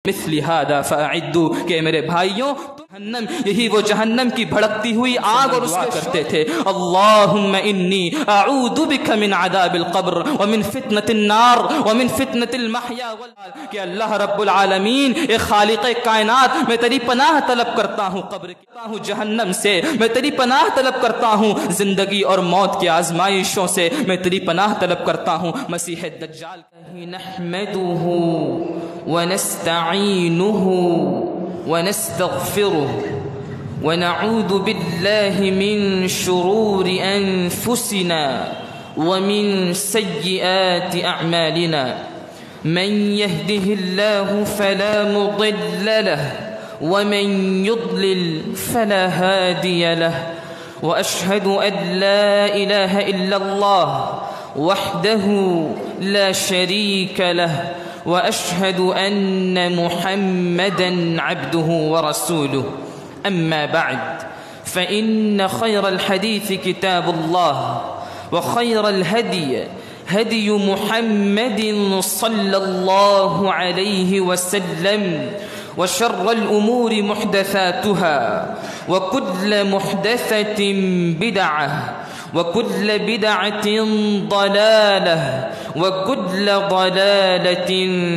مثل هذا فأعدوا کہ میرے بھائیوں جہنم یہی وہ جہنم کی بھڑکتی ہوئی آگ اور اس کے کرتے تھے اللہم انی اعوذ بک من عذاب القبر ومن فتنة النار ومن فتنة المحیا والممات کہ اللہ رب العالمین اے خالق کائنات میں تیری پناہ طلب کرتا ہوں قبر کی جہنم سے میں تیری پناہ طلب کرتا ہوں زندگی اور موت کی آزمائشوں سے میں تیری پناہ طلب کرتا ہوں مسیح دجال نحمدہ ونستعینہ ونستغفره ونعوذ بالله من شرور أنفسنا ومن سيئات أعمالنا من يهده الله فلا مضل له ومن يضلل فلا هادي له وأشهد أن لا إله إلا الله وحده لا شريك له وأشهد أن محمدًا عبده ورسوله أما بعد فإن خير الحديث كتاب الله وخير الهدي هدي محمد صلى الله عليه وسلم وشر الأمور محدثاتها وكل محدثة بدعة وكل بدعة ضلالة وكل ضلالة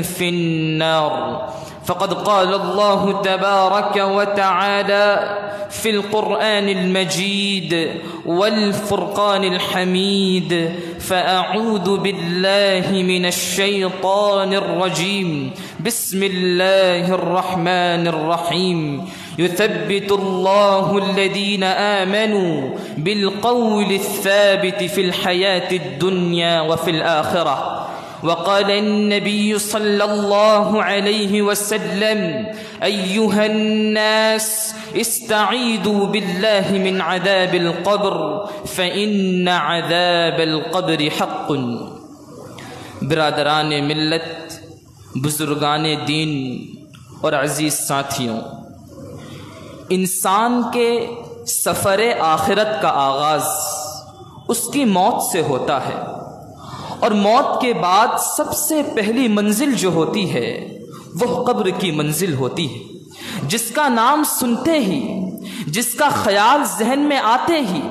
في النار فقد قال الله تبارك وتعالى في القرآن المجيد والفرقان الحميد فأعوذ بالله من الشيطان الرجيم بسم الله الرحمن الرحيم يثبت الله الذين آمنوا بالقول الثابت في الحياة الدنيا وفي الآخرة وقال النبي صلى الله عليه وسلم أيها الناس استعيذوا بالله من عذاب القبر فإن عذاب القبر حق برادران ملت بزرگان دین اور عزیز ساتھیوں انسان کے سفر آخرت کا آغاز اس کی موت سے ہوتا ہے اور موت کے بعد سب سے پہلی منزل جو ہوتی ہے وہ قبر کی منزل ہوتی ہے جس کا نام سنتے ہی جس کا خیال ذہن میں آتے ہی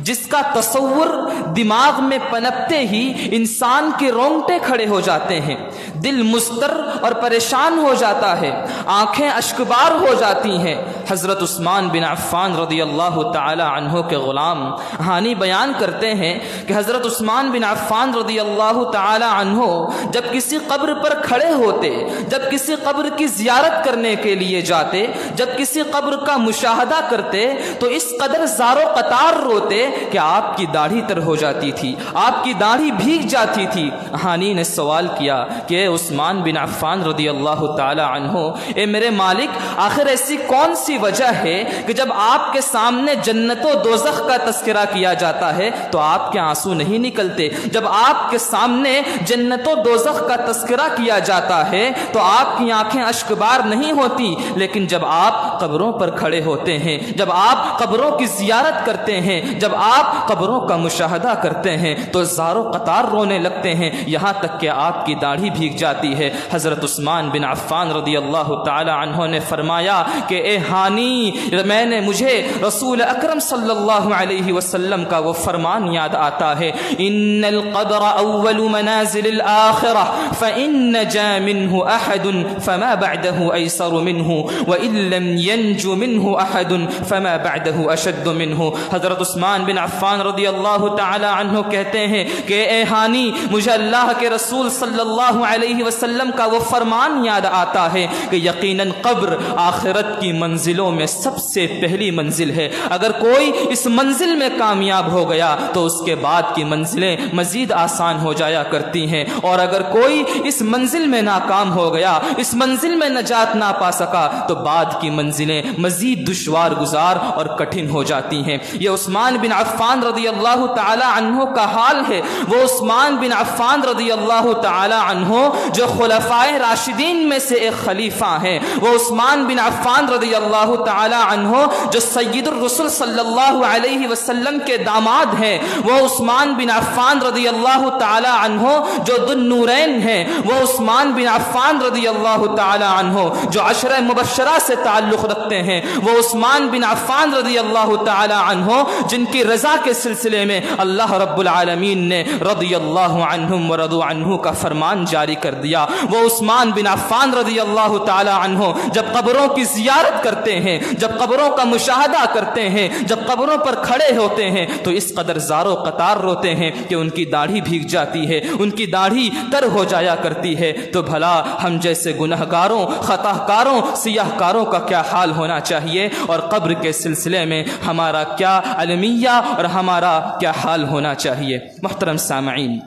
جس کا تصور دماغ میں پنپتے ہی انسان کے رونگٹے کھڑے ہو جاتے ہیں دل مضطر اور پریشان ہو جاتا ہے آنکھیں اشکبار ہو جاتی ہیں حضرت عثمان بن عفان رضی اللہ تعالی عنہ کے غلام ہانی بیان کرتے ہیں کہ حضرت عثمان بن عفان رضی اللہ تعالی عنہ جب کسی قبر پر کھڑے ہوتے جب کسی قبر کی زیارت کرنے کے لیے جاتے جب کسی قبر کا مشاہدہ کرتے تو اس قدر زار و قطار روتے کہ آپ کی داڑھی تر ہو جاتی تھی آپ کی داڑھی بھیگ جاتی تھی ہانی نے سوال کیا کہ عثمان بن عفان رضی اللہ تعالی عنہ اے میرے مالک آخر ایسی کون سی وجہ ہے کہ جب آپ کے سامنے جنت و دوزخ کا تذکرہ کیا جاتا ہے تو آپ کے آنسو نہیں نکلتے جب آپ کے سامنے جنت و دوزخ کا تذکرہ کیا جاتا ہے تو آپ کی آنکھیں اشکبار نہیں ہوتی لیکن جب آپ قبروں پر کھڑے ہوتے ہیں جب آپ قبروں کی زیارت کرتے ہیں جب آپ قبروں کا مشاہدہ کرتے ہیں تو زار و قطار رونے لگتے ہیں یہاں تک کہ آپ کی داڑھی بھیگ جاتی ہے حضرت عثمان بن عفان رضی اللہ تعالی عنہ نے فرمایا کہ اے ہانی مجھے رسول اکرم صلی اللہ علیہ وسلم کا وہ فرمان یاد آتا ہے ان القبر اول منازل الآخرہ فإن نجا منه احد فما بعده ایسر منه وإن لم ينج منه احد فما بعده اشد منه حضرت عثمان بن عفان رضی اللہ تعالی عنہ کہتے ہیں کہ اے ہانی مجھے اللہ کے رسول صلی اللہ علیہ وسلم کا وہ فرمان یاد آتا ہے کہ یقیناً قبر آخرت کی منزلوں میں سب سے پہلی منزل ہے اگر کوئی اس منزل میں کامیاب ہو گیا تو اس کے بعد کی منزلیں مزید آسان ہو جایا کرتی ہیں اور اگر کوئی اس منزل میں ناکام ہو گیا اس منزل میں نجات نہ پا سکا تو بعد کی منزلیں مزید دشوار گزار اور کٹھن ہو جاتی ہیں یہ عثمان بن عفان رضی اللہ تعالی عنہ کا حال ہے وہ عثمان بن عفان رضی اللہ تعالی عنہ جو خلفائے راشدین میں سے ایک خلیفہ ہیں وہ عثمان بن عفان رضی اللہ اللہ تعالی عنہ جو سید الرسل صلی اللہ علیہ وسلم کے داماد ہیں، وہ عثمان بن عفان رضی اللہ تعالی عنہ جو ذو النورین ہیں، وہ عثمان بن عفان رضی اللہ تعالی عنہ جو عشرہ مبشرہ سے تعلق رکھتے ہیں، وہ عثمان بن عفان رضی اللہ تعالی عنہ جن کی رضا کے سلسلے میں اللہ رب العالمین نے رضی اللہ عنہم ورضوا عنہ کا فرمان جاری کر دیا۔ وہ عثمان بن عفان رضی اللہ تعالی عنہ جب قبروں کی زیارت کرتے ہیں، جب قبروں کا مشاہدہ کرتے ہیں، جب قبروں پر کھڑے ہوتے ہیں تو اس قدر زار و قطار روتے ہیں کہ ان کی داڑھی بھیگ جاتی ہے، ان کی داڑھی تر ہو جایا کرتی ہے۔ تو بھلا ہم جیسے گنہگاروں، خطا کاروں، سیاہ کاروں کا کیا حال ہونا چاہیے، اور قبر کے سلسلے میں ہمارا کیا المیہ اور ہمارا کیا حال ہونا چاہیے۔ محترم سامعین،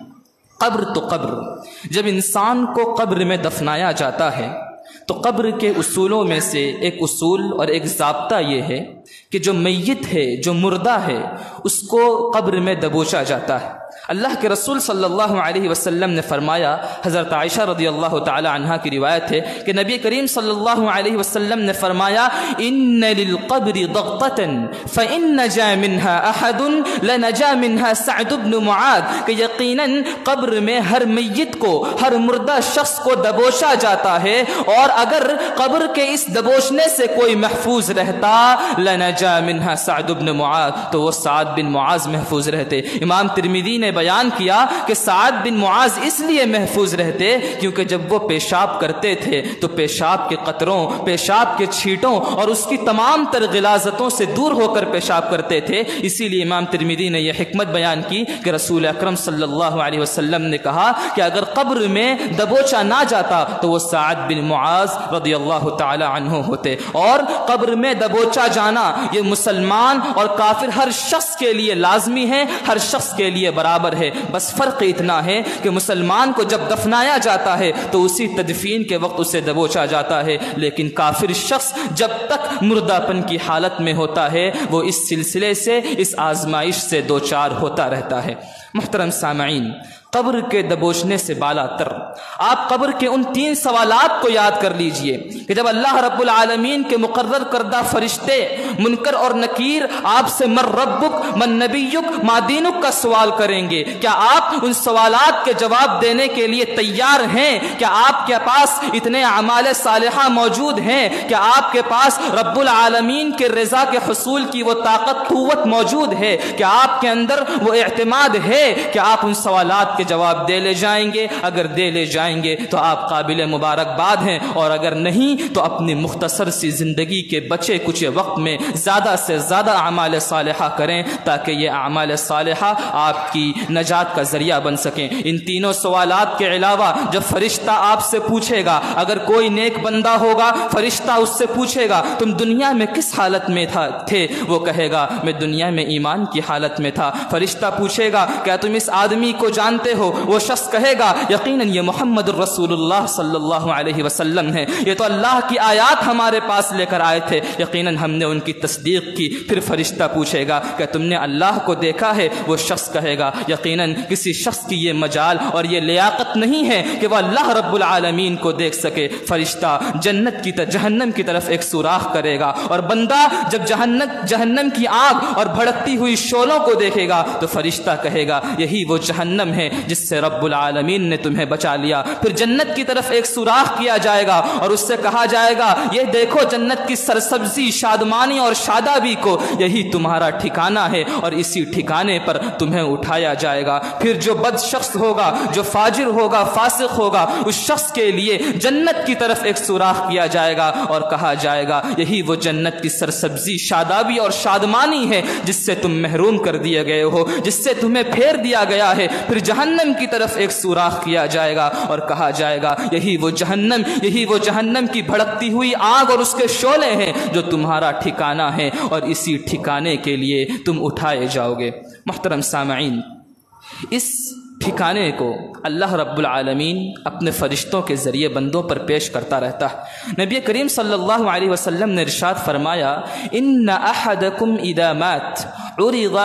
قبر تو قبر، جب انسان کو قبر میں دفنایا جاتا ہے تو قبر کے اصولوں میں سے ایک اصول اور ایک ضابطہ یہ ہے کہ جو میت ہے، جو مردہ ہے، اس کو قبر میں دبوچا جاتا ہے۔ اللہ کے رسول صلی اللہ علیہ وسلم نے فرمایا، حضرت عائشہ رضی اللہ تعالی عنہا کی روایت ہے کہ نبی کریم صلی اللہ علیہ وسلم نے فرمایا، ان للقبر ضغطة فإن نجا منها احد لنجا منها سعد بن معاذ، کہ یقیناً قبر میں ہر میت کو، ہر مردہ شخص کو دبوچا جاتا ہے، اور اگر قبر کے اس دبوچنے سے کوئی محفوظ رہتا لنجا منها سعد بن معاذ، تو وہ سعد بن معاذ محفوظ رہتے۔ امام ترمذی نے بیان کیا کہ سعد بن معاذ اس لیے محفوظ رہتے کیونکہ جب وہ پیشاب کرتے تھے تو پیشاب کے قطروں، پیشاب کے چھینٹوں اور اس کی تمام تر غلاظتوں سے دور ہو کر پیشاب کرتے تھے۔ اسی لیے امام ترمذی نے یہ حکمت بیان کی کہ رسول اکرم صلی اللہ علیہ وسلم نے کہا کہ اگر قبر میں دبوچا نہ جاتا تو وہ سعد بن معاذ رضی اللہ تعالی عنہ ہوتے۔ اور قبر میں دبوچا جانا یہ مسلمان اور کافر ہر شخص کے لیے لازمی ہے، ہر شخص کے لیے برابر ہے۔ بس فرق اتنا ہے کہ مسلمان کو جب دفنایا جاتا ہے تو اسی تدفین کے وقت اسے دبوچا جاتا ہے، لیکن کافر شخص جب تک مردہ پن کی حالت میں ہوتا ہے وہ اس سلسلے سے، اس آزمائش سے دوچار ہوتا رہتا ہے۔ محترم سامعین، قبر کے دبوچنے سے بالا تر آپ قبر کے ان 3 سوالات کو یاد کر لیجئے کہ جب اللہ رب العالمین کے مقرر کردہ فرشتے منکر اور نکیر آپ سے من ربک، من نبیک، ما دینک کا سوال کریں گے، کیا آپ ان سوالات کے جواب دینے کے لیے تیار ہیں؟ کیا آپ کے پاس اتنے اعمال صالحہ موجود ہیں؟ کیا آپ کے پاس رب العالمین کے رضا کے حصول کی وہ طاقت قوت موجود ہے؟ کیا آپ کے اندر وہ اعتماد ہے کہ آپ ان سوالات کے جواب دے لے جائیں گے؟ اگر دے لے جائیں گے تو آپ قابل مبارکباد ہیں، اور اگر نہیں تو اپنی مختصر سی زندگی کے بچے کچھ وقت میں زیادہ سے زیادہ اعمال صالحہ کریں تاکہ یہ اعمال صالحہ آپ کی نجات کا ذریعہ بن سکیں۔ ان تینوں سوالات کے علاوہ جب فرشتہ آپ سے پوچھے گا، اگر کوئی نیک بندہ ہوگا فرشتہ اس سے پوچھے گا تم دنیا میں کس حالت میں تھے؟ وہ کہے گا میں دنیا میں ایمان کی حالت میں تھا۔ فرشتہ پوچھے گا کیا تم اس آدمی کو جانتے ہو؟ وہ شخص کہے گا یقیناً یہ محمد الرسول اللہ صلی اللہ علیہ وسلم ہے، یہ تو اللہ کی آیات ہمارے پاس لے کر آئے تھے، یقیناً ہم نے ان کی تصدیق کی۔ پھر فرشتہ پوچھے گا کہ تم نے اللہ کو دیکھا ہے؟ وہ شخص کہے گا یقیناً کسی شخص کی یہ مجال اور یہ لیاقت نہیں ہے کہ وہ اللہ رب العالمین کو دیکھ سکے۔ فرشتہ جنت کی جہنم کی طرف ایک سوراخ کرے گا، اور بندہ جب جہنم کی آگ اور بھڑکتی ہوئی شعلوں کو دیکھے گا تو فرشتہ کہے گا یہی وہ جہنم ہے جس سے رب العالمین نے تمہیں بچا لیا۔ پھر جنت کی طرف ایک سوراخ کیا جائے گا اور اس سے کہا جائے گا یہ دیکھو جنت کی سرسبزی، شادمانی اور شادابی کو، یہی تمہارا ٹھکانہ ہے اور اسی ٹھکانے پر تمہیں اٹھایا جائے گا۔ پھر جو بد شخص ہوگا، جو فاجر ہوگا، فاسق ہوگا، اس شخص کے لیے جنت کی طرف ایک سوراخ کیا جائے گا اور کہا جائے گا یہی وہ جنت کی سرسبزی، شادابی اور شادمانی ہے جس سے تم محروم کر دیے گئے ہو، جس سے تمہیں پھیر دیا گیا ہے۔ پھر جہنم کی طرف ایک سوراخ کیا جائے گا اور کہا جائے گا یہی وہ جہنم کی بھڑکتی ہوئی آگ اور اس کے شعلے ہیں جو تمہارا ٹھکانہ ہے، اور اسی ٹھکانے کے لیے تم اٹھائے جاؤ گے۔ محترم سامعین، اس ٹھکانے کو اللہ رب العالمین اپنے فرشتوں کے ذریعے بندوں پر پیش کرتا رہتا ہے۔ نبی کریم صلی اللہ علیہ وسلم نے ارشاد فرمایا ان احدکم اذا مات عرض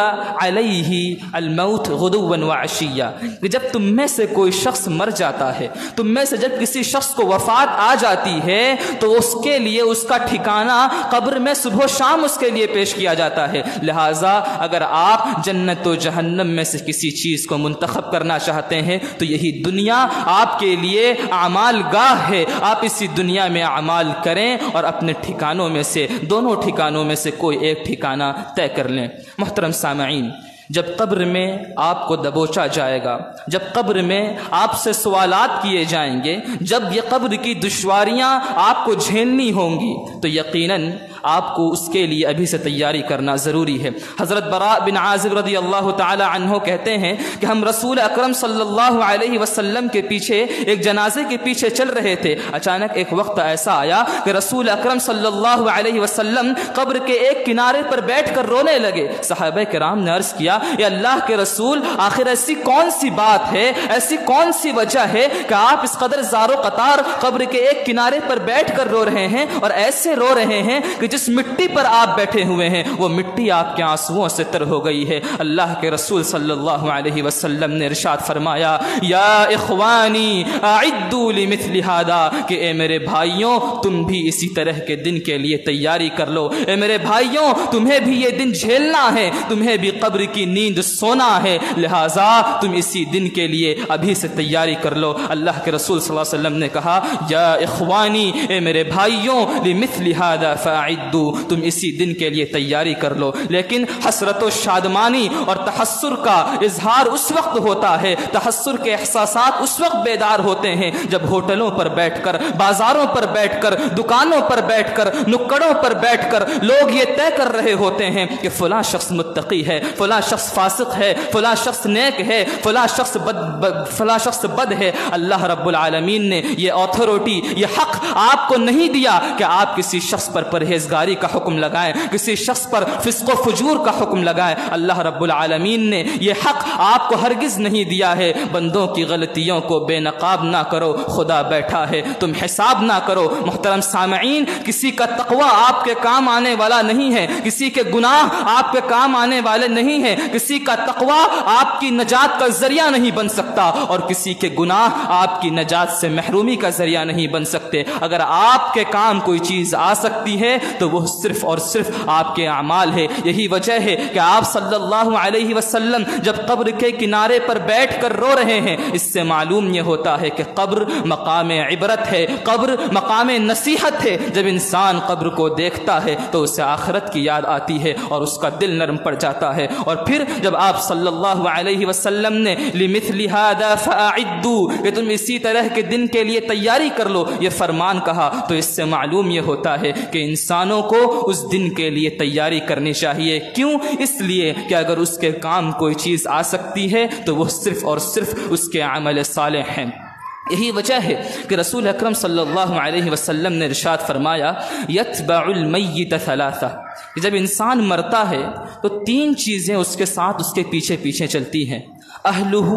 علیہ الموت غدوا وعشیا، کہ جب تم میں سے کوئی شخص مر جاتا ہے، تم میں سے جب کسی شخص کو وفات آ جاتی ہے تو اس کے لیے اس کا ٹھکانہ قبر میں صبح و شام اس کے لیے پیش کیا جاتا ہے۔ لہٰذا اگر آپ جنت و جہنم میں سے کسی چیز کو منتخب کرنا چاہتے ہیں تو یہی دنیا آپ کے لیے اعمال گاہ ہے، آپ اسی دنیا میں اعمال کریں اور اپنے ٹھکانوں میں سے، دونوں ٹھکانوں میں سے کوئی ایک ٹھکانہ طے کر لیں۔ محترم سامعین، جب قبر میں آپ کو دبوچا جائے گا، جب قبر میں آپ سے سوالات کیے جائیں گے، جب یہ قبر کی دشواریاں آپ کو جھیلنی ہوں گی تو یقیناً آپ کو اس کے لیے ابھی سے تیاری کرنا ضروری ہے۔ حضرت براء بن عازب رضی اللہ تعالی عنہ کہتے ہیں کہ ہم رسول اکرم صلی اللہ علیہ وسلم کے پیچھے، ایک جنازے کے پیچھے چل رہے تھے، اچانک ایک وقت ایسا آیا کہ رسول اکرم صلی اللہ علیہ وسلم قبر کے ایک کنارے پر بیٹھ کر رونے لگے۔ صحابہ کرام نے عرض کیا، اے اللہ کے رسول، آخر ایسی کون سی بات ہے، ایسی کون سی وجہ ہے کہ آپ اس قدر زار و قطار قبر کے ایک کنارے پر بیٹھ کر رو رہے ہیں، اور ایسے رو رہے ہیں کہ جس مٹی پر آپ بیٹھے ہوئے ہیں وہ مٹی آپ کے آنسوؤں سے تر ہو گئی ہے۔ اللہ کے رسول صلی اللہ علیہ وسلم نے ارشاد فرمایا، یا اخوانی اعدوا لمثل ھذا، کہ اے میرے بھائیوں تم بھی اسی طرح کے دن کے لیے تیاری کر لو، اے میرے بھائیوں تمہیں بھی یہ دن جھیلنا ہے، تمہیں بھی قبر کی نیند سونا ہے، لہٰذا تم اسی دن کے لیے ابھی سے تیاری کر لو۔ اللہ کے رسول صلی اللہ علیہ وسلم نے کہا، یا اخوانی، اے میرے بھائیوں، لمثل ھذا فاعدوا، تم اسی دن کے لیے تیاری کر لو۔ لیکن حسرت و شادمانی اور تحسر کا اظہار اس وقت ہوتا ہے، تحسر کے احساسات اس وقت بیدار ہوتے ہیں جب ہوٹلوں پر بیٹھ کر، بازاروں پر بیٹھ کر، دکانوں پر بیٹھ کر، نکڑوں پر بیٹھ کر لوگ یہ طے کر رہے ہوتے ہیں کہ فلاں شخص متقی ہے، فلاں شخص فاسق ہے، فلاں شخص نیک ہے، فلاں شخص بد ہے۔ اللہ رب العالمین نے یہ اتھارٹی، یہ حق آپ کو نہیں دیا کہ آپ کسی شخص پر پرہیزگاری کا حکم لگائیں، کسی شخص پر فسق و فجور کا حکم لگائیں۔ اللہ رب العالمین نے یہ حق آپ کو ہرگز نہیں دیا ہے۔ بندوں کی غلطیوں کو بے نقاب نہ کرو، خدا بیٹھا ہے، تم حساب نہ کرو۔ محترم سامعین، کسی کا تقوی آپ کے کام آنے والا نہیں ہے، کسی کے گناہ آپ کے کام آنے والے نہیں ہیں، کسی کا تقوی آپ کی نجات کا ذریعہ نہیں بن سکتا، اور کسی کے گناہ آپ کی نجات سے محرومی کا ذریعہ نہیں بن سکتے۔ اگر آپ کے کام کوئی چیز آ سکتی ہے تو وہ صرف اور صرف آپ کے اعمال ہے۔ یہی وجہ ہے کہ آپ صلی اللہ علیہ وسلم جب قبر کے کنارے پر بیٹھ کر رو رہے ہیں، اس سے معلوم یہ ہوتا ہے کہ قبر مقام عبرت ہے، قبر مقام نصیحت ہے۔ جب انسان قبر کو دیکھتا ہے تو اسے آخرت کی یاد آتی ہے اور اس کا دل نرم پڑ جاتا ہے۔ اور پھر جب آپ صلی اللہ علیہ وسلم نے لمثل ھذا فاعدوا، کہ تم اسی طرح کے دن کے لیے تیاری کر لو، یہ فرمان کہا، تو اس سے معلوم یہ ہوتا ہے کہ انسانوں کو اس دن کے لیے تیاری کرنی چاہیے۔ کیوں؟ اس لیے کہ اگر اس کے کام کوئی چیز آ سکتی ہے تو وہ صرف اور صرف اس کے عمل صالح ہیں۔ یہی وجہ ہے کہ رسول اکرم صلی اللہ علیہ وسلم نے ارشاد فرمایا، یتبع المیت ثلاثہ، کہ جب انسان مرتا ہے تو تین چیزیں اس کے ساتھ اس کے پیچھے پیچھے چلتی ہیں، اہلہ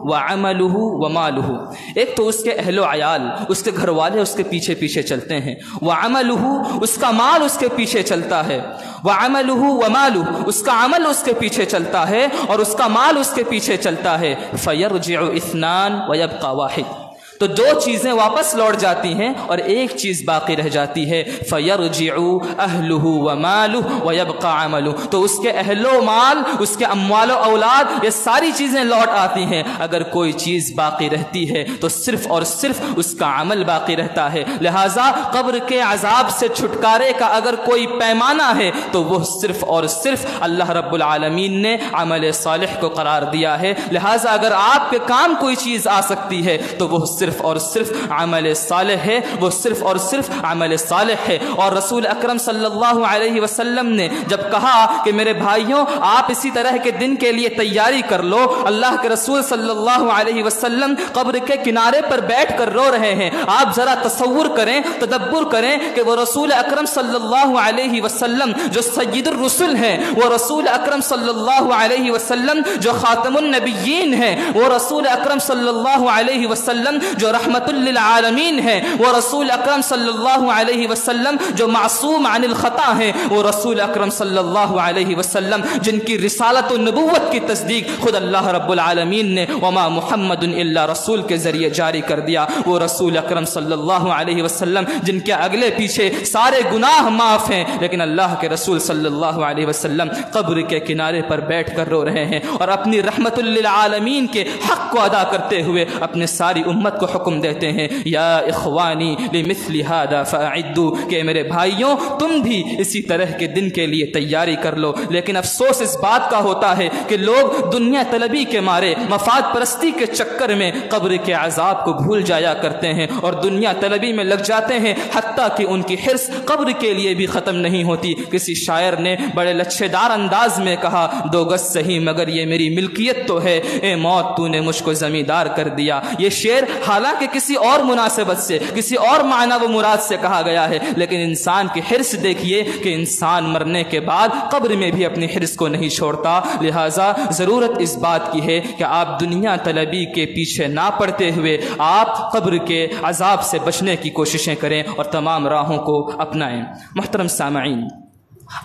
وعملہ ومالہ۔ ایک تو اس کے اہل و عیال، اس کے گھر والے اس کے پیچھے پیچھے چلتے ہیں، وعملہ، اس کا مال اس کے پیچھے چلتا ہے، وعملہ ومالہ، اس کا عمل اس کے پیچھے چلتا ہے اور اس کا مال اس کے پیچھے چلتا ہے، فیرجع اثنان ویبقى واحد، تو دو چیزیں واپس لوٹ جاتی ہیں اور ایک چیز باقی رہ جاتی ہے، فَيَرْجِعُ أَهْلُهُ وَمَالُهُ وَيَبْقَى عَمَلُهُ، تو اس کے اہل و مال، اس کے اموال و اولاد، یہ ساری چیزیں لوٹ آتی ہیں۔ اگر کوئی چیز باقی رہتی ہے تو صرف اور صرف اس کا عمل باقی رہتا ہے۔ لہٰذا قبر کے عذاب سے چھٹکارے کا اگر کوئی پیمانہ ہے تو وہ صرف اور صرف اللہ رب العالمین نے عمل صالح کو قرار دیا ہے۔ لہٰذا اگر آپ کے کام کوئی چیز آ سکتی ہے تو وہ صرف اور صرف عمل صالح ہے، وہ صرف اور صرف عمل صالح ہے۔ اور رسول اکرم صلی اللہ علیہ وسلم نے جب کہا کہ میرے بھائیوں آپ اسی طرح کے دن کے لیے تیاری کر لو، اللہ کے رسول صلی اللہ علیہ وسلم قبر کے کنارے پر بیٹھ کر رو رہے ہیں۔ آپ ذرا تصور کریں، تدبر کریں کہ وہ رسول اکرم صلی اللہ علیہ وسلم جو سید الرسل ہیں، وہ رسول اکرم صلی اللہ علیہ وسلم جو خاتم النبیین ہیں، وہ رسول اکرم صلی اللہ علیہ وسلم جو رحمت للعالمین ہے، وہ رسول اکرم صلی اللہ علیہ وسلم جو معصوم عن الخطا ہیں، وہ رسول اکرم صلی اللہ علیہ وسلم جن کی رسالت و نبوت کی تصدیق خود اللہ رب العالمین نے وما محمد الا رسول کے ذریعے جاری کر دیا، وہ رسول اکرم صلی اللہ علیہ وسلم جن کے اگلے پیچھے سارے گناہ معاف ہیں، لیکن اللہ کے رسول صلی اللہ علیہ وسلم قبر کے کنارے پر بیٹھ کر رو رہے ہیں اور اپنی رحمت للعالمین کے حق کو ادا کرتے ہوئے اپنے ساری امت کو حکم دیتے ہیں، یا اخوانی لمثل هذا فاعدوا، کہ میرے بھائیوں تم بھی اسی طرح کے دن کے لیے تیاری کر لو۔ لیکن افسوس اس بات کا ہوتا ہے کہ لوگ دنیا طلبی کے مارے، مفاد پرستی کے چکر میں قبر کے عذاب کو بھول جایا کرتے ہیں اور دنیا طلبی میں لگ جاتے ہیں، حتیٰ کہ ان کی حرص قبر کے لیے بھی ختم نہیں ہوتی۔ کسی شاعر نے بڑے لچھے دار انداز میں کہا، 2 گز صحیح مگر یہ میری ملکیت تو ہے، اے موت تو نے مجھ کو زمیندار کر دیا۔ یہ شعر حالانکہ کسی اور مناسبت سے، کسی اور معنی و مراد سے کہا گیا ہے، لیکن انسان کی حرص دیکھیے کہ انسان مرنے کے بعد قبر میں بھی اپنی حرص کو نہیں چھوڑتا۔ لہٰذا ضرورت اس بات کی ہے کہ آپ دنیا طلبی کے پیچھے نہ پڑتے ہوئے آپ قبر کے عذاب سے بچنے کی کوششیں کریں اور تمام راہوں کو اپنائیں۔ محترم سامعین،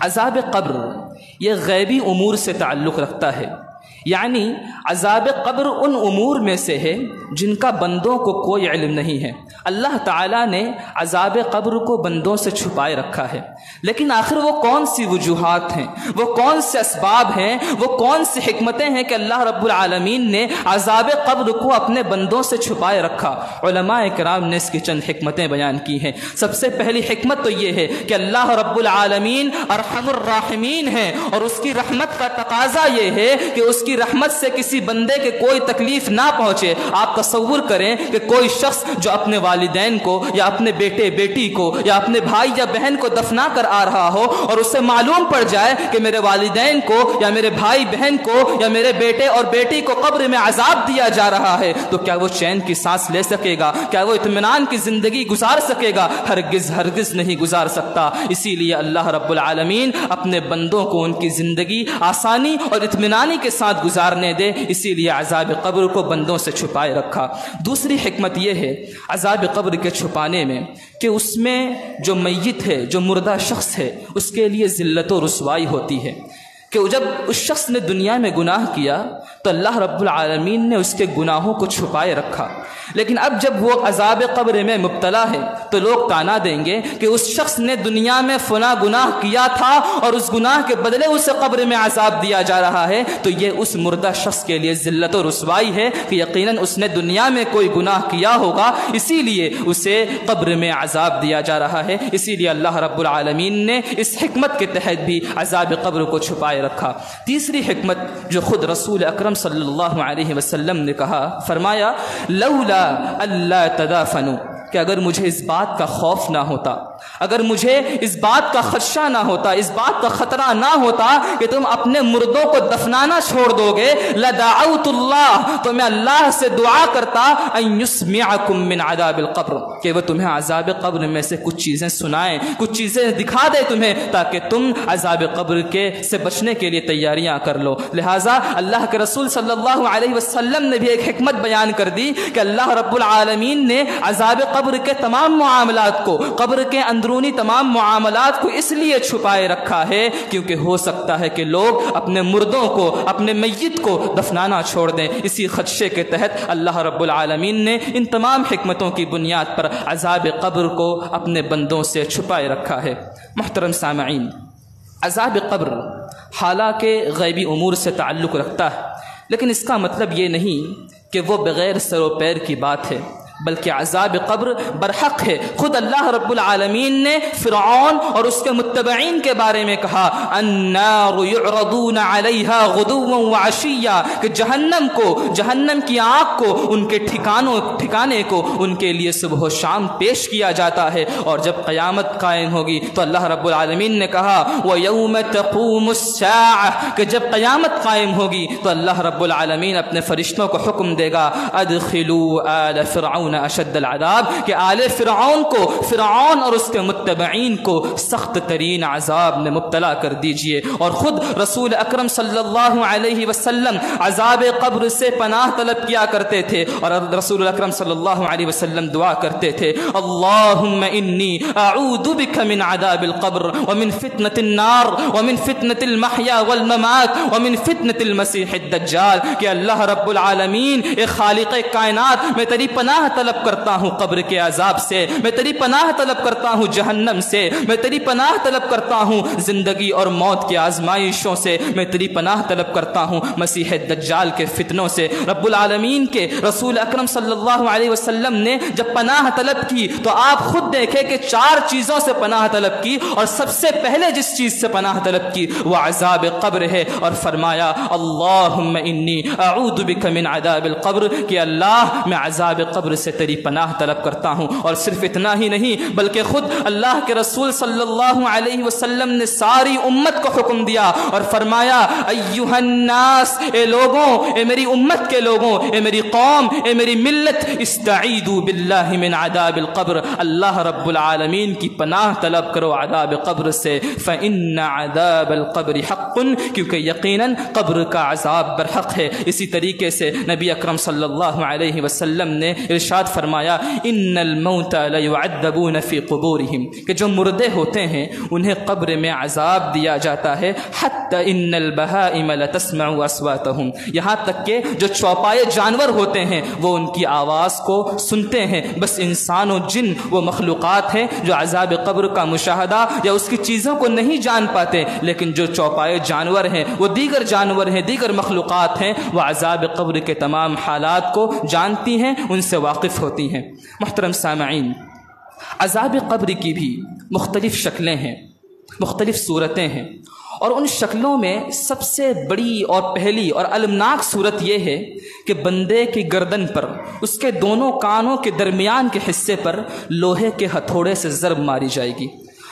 عذاب قبر یہ غیبی امور سے تعلق رکھتا ہے، یعنی عذاب قبر ان امور میں سے ہے جن کا بندوں کو کوئی علم نہیں ہے۔ اللہ تعالیٰ نے عذاب قبر کو بندوں سے چھپائے رکھا ہے، لیکن آخر وہ کون سی وجوہات ہیں، وہ کون سے اسباب ہیں، وہ کون سی حکمتیں ہیں کہ اللہ رب العالمین نے عذاب قبر کو اپنے بندوں سے چھپائے رکھا؟ علماء کرام نے اس کی چند حکمتیں بیان کی ہیں۔ سب سے پہلی حکمت تو یہ ہے کہ اللہ رب العالمین ارحم الراحمین ہیں، اور اس کی رحمت کا تقاضا یہ ہے کہ اس کی رحمت سے کسی بندے کے کوئی تکلیف نہ پہنچے۔ آپ تصور کریں کہ کوئی شخص جو اپنے والدین کو یا اپنے بیٹے بیٹی کو یا اپنے بھائی یا بہن کو دفنا کر آ رہا ہو اور اسے معلوم پڑ جائے کہ میرے والدین کو یا میرے بھائی بہن کو یا میرے بیٹے اور بیٹی کو قبر میں عذاب دیا جا رہا ہے، تو کیا وہ چین کی سانس لے سکے گا؟ کیا وہ اطمینان کی زندگی گزار سکے گا؟ ہرگز ہرگز نہیں گزار سکتا۔ اسی لیے اللہ رب العالمین اپنے بندوں کو ان کی زندگی آسانی اور اطمینانی کے ساتھ گزارنے دے، اسی لیے عذاب قبر کو بندوں سے چھپائے رکھا۔ دوسری حکمت یہ ہے عذاب قبر کے چھپانے میں کہ اس میں جو میت ہے، جو مردہ شخص ہے، اس کے لیے ذلت و رسوائی ہوتی ہے کہ جب اس شخص نے دنیا میں گناہ کیا تو اللہ رب العالمین نے اس کے گناہوں کو چھپائے رکھا، لیکن اب جب وہ عذاب قبر میں مبتلا ہے تو لوگ تانا دیں گے کہ اس شخص نے دنیا میں فلاں گناہ کیا تھا اور اس گناہ کے بدلے اسے قبر میں عذاب دیا جا رہا ہے، تو یہ اس مردہ شخص کے لیے ذلت و رسوائی ہے کہ یقیناً اس نے دنیا میں کوئی گناہ کیا ہوگا، اسی لیے اسے قبر میں عذاب دیا جا رہا ہے۔ اسی لیے اللہ رب العالمین نے اس حکمت کے تحت بھی عذاب قبر کو چھپائے رکھا۔ تیسری حکمت جو خود رسول اکرم صلی اللہ علیہ وسلم نے کہا، فرمایا لولا اللہ تدافنوا، کہ اگر مجھے اس بات کا خوف نہ ہوتا، اگر مجھے اس بات کا خدشہ نہ ہوتا، اس بات کا خطرہ نہ ہوتا کہ تم اپنے مردوں کو دفنانا چھوڑ دو گے، لدعوت اللہ، تو میں اللہ سے دعا کرتا ان یسمعکم من عذاب القبر، کہ وہ تمہیں عذاب قبر میں سے کچھ چیزیں سنائیں، کچھ چیزیں دکھا دے تمہیں، تاکہ تم عذاب قبر کے سے بچنے کے لیے تیاریاں کر لو۔ لہٰذا اللہ کے رسول صلی اللہ علیہ وسلم نے بھی ایک حکمت بیان کر دی کہ اللہ رب العالمین نے عذاب قبر کے تمام معاملات کو، قبر کے اندرونی تمام معاملات کو اس لیے چھپائے رکھا ہے کیونکہ ہو سکتا ہے کہ لوگ اپنے مردوں کو، اپنے میت کو دفنانا چھوڑ دیں۔ اسی خدشے کے تحت اللہ رب العالمین نے ان تمام حکمتوں کی بنیاد پر عذاب قبر کو اپنے بندوں سے چھپائے رکھا ہے۔ محترم سامعین، عذاب قبر حالانکہ غیبی امور سے تعلق رکھتا ہے، لیکن اس کا مطلب یہ نہیں کہ وہ بغیر سر و پیر کی بات ہے، بلکہ عذاب قبر برحق ہے۔ خود اللہ رب العالمین نے فرعون اور اس کے متبعین کے بارے میں کہا، النار یعرضون علیہا غدوا وعشیا، کہ جہنم کو، جہنم کی آگ کو، ان کے ٹھکانے کو ان کے لیے صبح و شام پیش کیا جاتا ہے، اور جب قیامت قائم ہوگی تو اللہ رب العالمین نے کہا وَيَوْمَ تَقُومُ السَّاعَةُ، کہ جب قیامت قائم ہوگی تو اللہ رب العالمین اپنے فرشتوں کو حکم دے گا ادخلوا آل فرعون فرعون اشد العذاب کہ آل فرعون کو، فرعون اور اس کے متبعین کو سخت ترین عذاب میں مبتلا کر دیجئے۔ اور خود رسول اکرم صلی اللہ علیہ وسلم عذاب قبر سے پناہ طلب کیا کرتے تھے، اور رسول اکرم صلی اللہ علیہ وسلم دعا کرتے تھے اللہم انی اعوذ بک من عذاب القبر ومن فتنة النار ومن فتنة المحیا والممات ومن فتنة المسیح الدجال، کہ اللہ رب العالمین اے خالق کائنات، میں تیری پناہ طلب کرتا ہوں قبر کے عذاب سے، میں تیری پناہ طلب کرتا ہوں جہنم سے، میں تیری پناہ طلب کرتا ہوں زندگی اور موت کی آزمائشوں سے، میں تیری پناہ طلب کرتا ہوں مسیح الدجال کے فتنوں سے۔ رب العالمین کے رسول اکرم صلی اللہ علیہ وسلم نے جب پناہ طلب کی تو آپ خود دیکھیں کہ 4 چیزوں سے پناہ طلب کی، اور سب سے پہلے جس چیز سے پناہ طلب کی وہ عذاب قبر ہے، اور فرمایا اللہم انی اعوذ بک من عذاب القبر، کہ اللہ میں عذاب قبر سے تیری پناہ طلب کرتا ہوں۔ اور صرف اتنا ہی نہیں بلکہ خود اللہ کے رسول صلی اللہ علیہ وسلم نے ساری امت کو حکم دیا اور فرمایا ایھا الناس، اے لوگوں، اے میری امت کے لوگوں، اے میری قوم، اے میری ملت، استعیذوا باللہ من عذاب القبر، اللہ رب العالمین کی پناہ طلب کرو عذاب قبر سے، فإن عذاب القبر حق، کیونکہ یقیناً قبر کا عذاب برحق ہے۔ اسی طریقے سے نبی اکرم صلی اللہ علیہ وسلم نے ارشاد فرمایا ان الموت لیعذبون فی قبورہم، کہ جو مردے ہوتے ہیں انہیں قبر میں عذاب دیا جاتا ہے، حتی ان البہائم لتسمع اصواتہم، یہاں تک کہ جو چوپائے جانور ہوتے ہیں وہ ان کی آواز کو سنتے ہیں۔ بس انسان و جن وہ مخلوقات ہیں جو عذاب قبر کا مشاہدہ یا اس کی چیزوں کو نہیں جان پاتے، لیکن جو چوپائے جانور ہیں، وہ دیگر جانور ہیں، دیگر مخلوقات ہیں، وہ عذاب قبر کے تمام حالات کو جانتی ہیں، ان سے واقف ہوتی ہیں۔ محترم سامعین، عذاب قبر کی بھی مختلف شکلیں ہیں، مختلف صورتیں ہیں، اور ان شکلوں میں سب سے بڑی اور پہلی اور المناک صورت یہ ہے کہ بندے کی گردن پر، اس کے دونوں کانوں کے درمیان کے حصے پر لوہے کے ہتھوڑے سے ضرب ماری جائے گی۔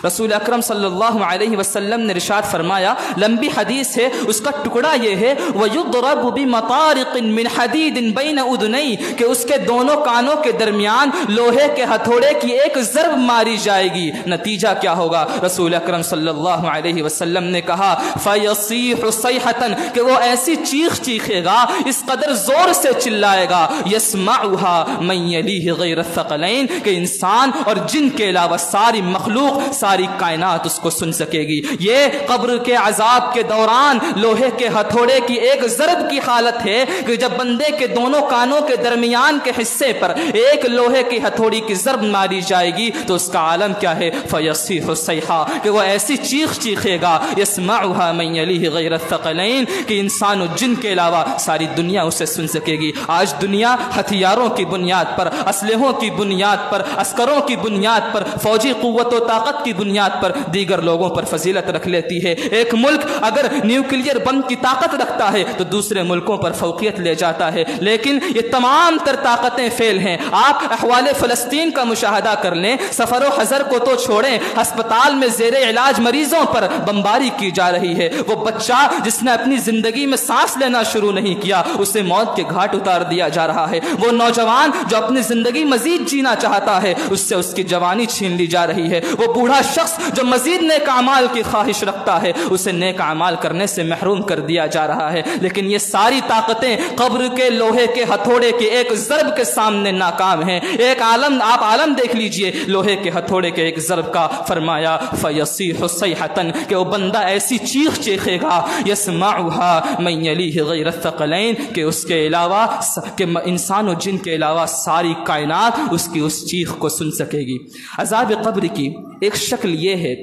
رسول اکرم صلی اللہ علیہ وسلم نے ارشاد فرمایا، لمبی حدیث ہے، اس کا ٹکڑا یہ ہے وَيُضْرَبُ بِمَطَارِقٍ مِّنْ حَدِيدٍ بَيْنَ أُذُنَيْهِ، کہ اس کے دونوں کانوں کے درمیان لوہے کے ہتھوڑے کی ایک ضرب ماری جائے گی۔ نتیجہ کیا ہوگا؟ رسول اکرم صلی اللہ علیہ وسلم نے کہا فَيَصِيحُ صَيْحَةً، کہ وہ ایسی چیخ چیخے گا، اس قدر زور سے چلائے گا، يَسْمَعُهَا مَنْ يَلِيهِ غَيْرَ الثَّقَلَيْنِ، کہ انسان اور جن کے علاوہ ساری مخلوق، ساری کائنات اس کو سن سکے گی۔ یہ قبر کے عذاب کے دوران لوہے کے ہتھوڑے کی ایک ضرب کی حالت ہے کہ جب بندے کے دونوں کانوں کے درمیان کے حصے پر ایک لوہے کی ہتھوڑی کی ضرب ماری جائے گی تو اس کا عالم کیا ہے؟ فَيَصِيحُ الصَّيْحَةُ، کہ وہ ایسی چیخ چیخے گا، يَسْمَعُهَا مَنْ يَلِيهِ غَيْرَ الثَّقَلَيْنِ، کہ انسان و جن کے علاوہ ساری دنیا اسے سن سکے گی۔ آج دنیا ہتھیاروں کی بنیاد پر، اسلحوں کی بنیاد پر، عسکروں کی بنیاد پر، فوجی قوت و طاقت کی بنیاد پر دیگر لوگوں پر فضیلت رکھ لیتی ہے۔ ایک ملک اگر نیوکلیئر بم کی طاقت رکھتا ہے تو دوسرے ملکوں پر فوقیت لے جاتا ہے، لیکن یہ تمام تر طاقتیں فیل ہیں۔ آپ احوال فلسطین کا مشاہدہ کر لیں، سفر و حضر کو تو چھوڑیں، ہسپتال میں زیر علاج مریضوں پر بمباری کی جا رہی ہے۔ وہ بچہ جس نے اپنی زندگی میں سانس لینا شروع نہیں کیا، اسے موت کے گھاٹ اتار دیا جا رہا ہے۔ وہ نوجوان جو اپنی زندگی مزید جینا چاہتا ہے، اس سے اس کی جوانی چھین لی جا رہی ہے۔ وہ بوڑھا شخص جو مزید نیک اعمال کی خواہش رکھتا ہے، اسے نیک اعمال کرنے سے محروم کر دیا جا رہا ہے۔ لیکن یہ ساری طاقتیں قبر کے لوہے کے ہتھوڑے کے ایک ضرب کے سامنے ناکام ہیں۔ ایک عالم، آپ عالم دیکھ لیجئے لوہے کے ہتھوڑے کے ایک ضرب کا، فرمایا فَيَصِيحُ صَيْحَةً، کہ وہ بندہ ایسی چیخ چیخے گا، يَسْمَعُهَا مَنْ يَلِيهِ غَيْرَ الثَّقَلَيْنِ، کہ اس کے علاوہ کہ انسان و جن کے علاوہ ساری کائنات اس کی اس چیخ کو سن سکے گی۔ عذاب قبر کی ایک شکل یہ ہے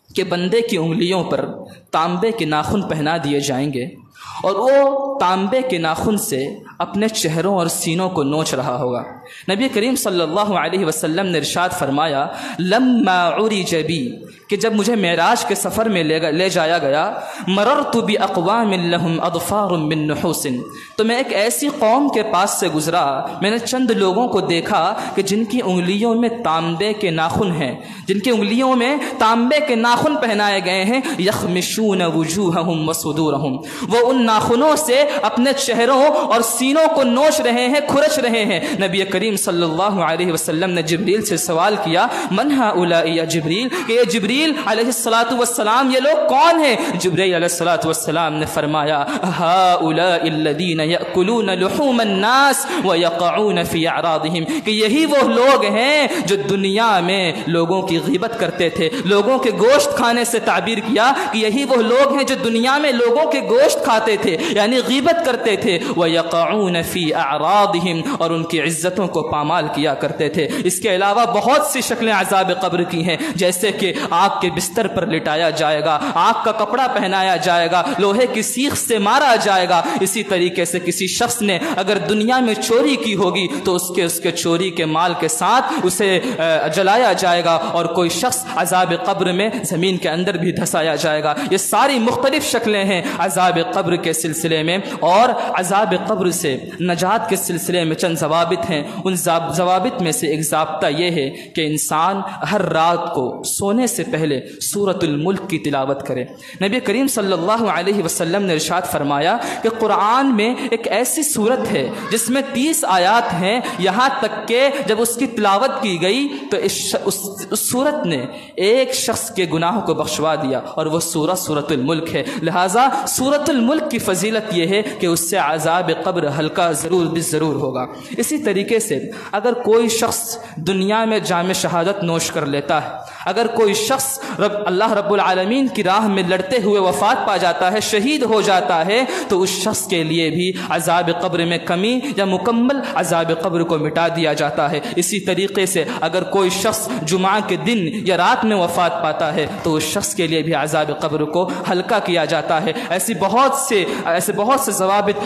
کہ بندے کی انگلیوں پر تانبے کے ناخن پہنا دیے جائیں گے اور وہ تانبے کے ناخن سے اپنے چہروں اور سینوں کو نوچ رہا ہوگا۔ نبی کریم صلی اللہ علیہ وسلم نے ارشاد فرمایا لما عرج بی، کہ جب مجھے معراج کے سفر میں لے جایا گیا، مررت باقوام لهم اظفار من نحوس، تو میں ایک ایسی قوم کے پاس سے گزرا، میں نے چند لوگوں کو دیکھا کہ جن کی انگلیوں میں تانبے کے ناخن ہیں، جن کی انگلیوں میں تانبے کے ناخن پہنائے گئے ہیں، یخمشون وجوہہم وصدورہم، وہ ان ناخنوں سے اپنے چہروں اور سینوں کو نوچ رہے ہیں، کھرچ رہے ہیں۔ نبی کریم صلی اللہ علیہ وسلم نے جبریل سے سوال کیا من ہؤلاء یا جبریل، کہ یہ جبریل علیہ الصلاۃ والسلام یہ لوگ کون ہیں؟ جبریل علیہ الصلاۃ والسلام نے فرمایا ہؤلاء الذین یأکلون لحوم الناس ویقعون فی اعراضہم، کہ یہی وہ لوگ ہیں جو دنیا میں لوگوں کی غیبت کرتے تھے، لوگوں کے گوشت کھانے سے تعبیر کیا کہ یہی وہ لوگ ہیں جو دنیا میں لوگوں کے گوشت کھاتے تھے یعنی غیبت کرتے تھے، وَيَقَعُونَ فِي أَعْرَاضِهِمْ، اور ان کی عزتوں کو پامال کیا کرتے تھے۔ اس کے علاوہ بہت سی شکلیں عذاب قبر کی ہیں، جیسے کہ آگ کے بستر پر لٹایا جائے گا، آگ کا کپڑا پہنایا جائے گا، لوہے کی سیخ سے مارا جائے گا۔ اسی طریقے سے کسی شخص نے اگر دنیا میں چوری کی ہوگی تو اس کے چوری کے مال کے ساتھ اسے جلایا جائے گا، اور کوئی شخص عذاب قبر میں زمین کے اندر بھی دھسایا جائے گا۔ یہ ساری مختلف شکلیں ہیں عذاب قبر کے سلسلے میں، اور عذاب قبر سے نجات کے سلسلے میں چند ضوابط ہیں۔ ان ضوابط میں سے ایک ضابطہ یہ ہے کہ انسان ہر رات کو سونے سے پہلے سورۃ الملک کی تلاوت کرے۔ نبی کریم صلی اللہ علیہ وسلم نے ارشاد فرمایا کہ قرآن میں ایک ایسی سورت ہے جس میں 30 آیات ہیں، یہاں تک کہ جب اس کی تلاوت کی گئی تو اس سورت نے ایک شخص کے گناہوں کو بخشوا دیا، اور وہ سورۃ الملک ہے۔ لہٰذا سورۃ الملک کی فضیلت یہ ہے کہ اس سے عذاب قبر ہلکا ضرور ہوگا۔ اسی طریقے سے اگر کوئی شخص دنیا میں جام شہادت نوش کر لیتا ہے، اگر کوئی شخص اللہ رب العالمین کی راہ میں لڑتے ہوئے وفات پا جاتا ہے، شہید ہو جاتا ہے، تو اس شخص کے لیے بھی عذاب قبر میں کمی یا مکمل عذاب قبر کو مٹا دیا جاتا ہے۔ اسی طریقے سے اگر کوئی شخص جمعہ کے دن یا رات میں وفات پاتا ہے تو اس شخص کے لیے بھی عذاب قبر کو ہلکا کیا جاتا ہے۔ ایسے بہت سے ضوابط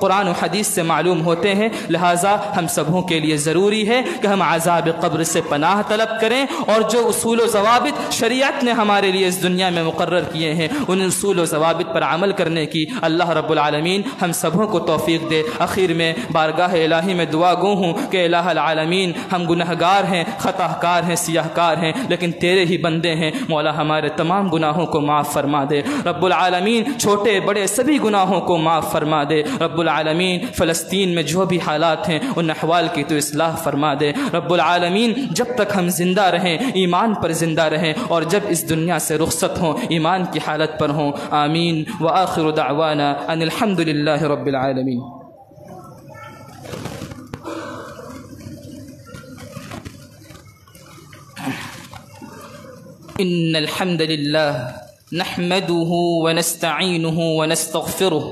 قرآن و حدیث سے معلوم ہوتے ہیں، لہٰذا ہم سبوں کے لیے ضروری ہے کہ ہم عذاب قبر سے پناہ طلب کریں، اور جو اصول و ضوابط شریعت نے ہمارے لیے اس دنیا میں مقرر کیے ہیں ان اصول و ضوابط پر عمل کرنے کی اللہ رب العالمین ہم سبوں کو توفیق دے۔ آخر میں بارگاہ الہی میں دعا گو ہوں کہ الہ العالمین ہم گنہگار ہیں، خطا کار ہیں، سیاہ کار ہیں، لیکن تیرے ہی بندے ہیں، مولا ہمارے تمام گناہوں کو معاف فرما دے۔ رب العالمین چھوٹے بڑے سبھی گناہوں کو معاف فرما دے۔ رب العالمین فلسطین میں جو بھی حالات ہیں ان احوال کی تو اصلاح فرما دے۔ رب العالمین جب تک ہم زندہ رہیں ایمان پر زندہ رہیں، اور جب اس دنیا سے رخصت ہوں ایمان کی حالت پر ہوں۔ آمین وآخر دعوانا ان الحمد للہ رب العالمین۔ ان الحمد للہ نحمده ونستعینه ونستغفره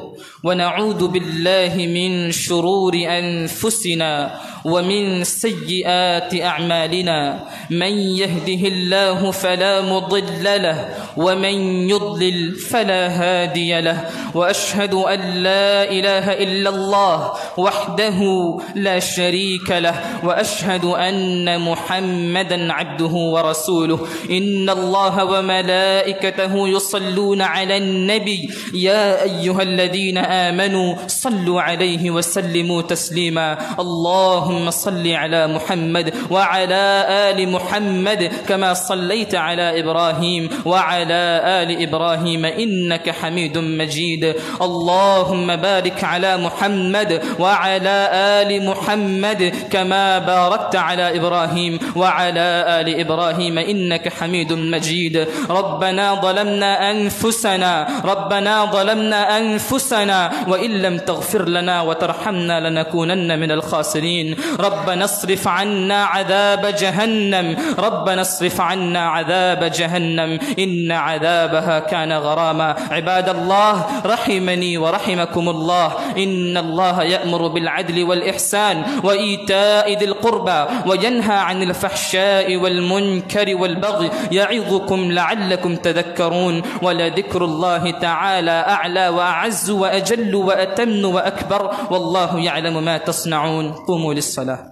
ونعوذ بالله من شرور أنفسنا ومن سيئات أعمالنا، من يهده الله فلا مضل له ومن يضلل فلا هادي له، وأشهد أن لا إله إلا الله وحده لا شريك له، وأشهد أن محمدا عبده ورسوله، إن الله وملائكته يصلون على النبي يا أيها الذين آمنوا صلوا عليه وسلموا تسليما، اللهم صل على محمد وعلى آل محمد كما صليت على إبراهيم وعلى آل إبراهيم إنك حميد مجيد، اللهم بارك على محمد وعلى آل محمد كما باركت على إبراهيم وعلى آل إبراهيم إنك حميد مجيد، ربنا ظلمنا أنفسنا وإن لم تغفر لنا وترحمنا لنكونن من الخاسرين، ربنا اصرف عنا عذاب جهنم، ربنا اصرف عنا عذاب جهنم إن عذابها كان غراما، عباد الله رحمني ورحمكم الله، إن الله يأمر بالعدل والإحسان وإيتاء ذي القربى وينهى عن الفحشاء والمنكر والبغي يعظكم لعلكم تذكرون، ولذكر الله تعالى أعلى وأعز وأجل وأتم وأكبر، والله يعلم ما تصنعون، قوموا للصلاة.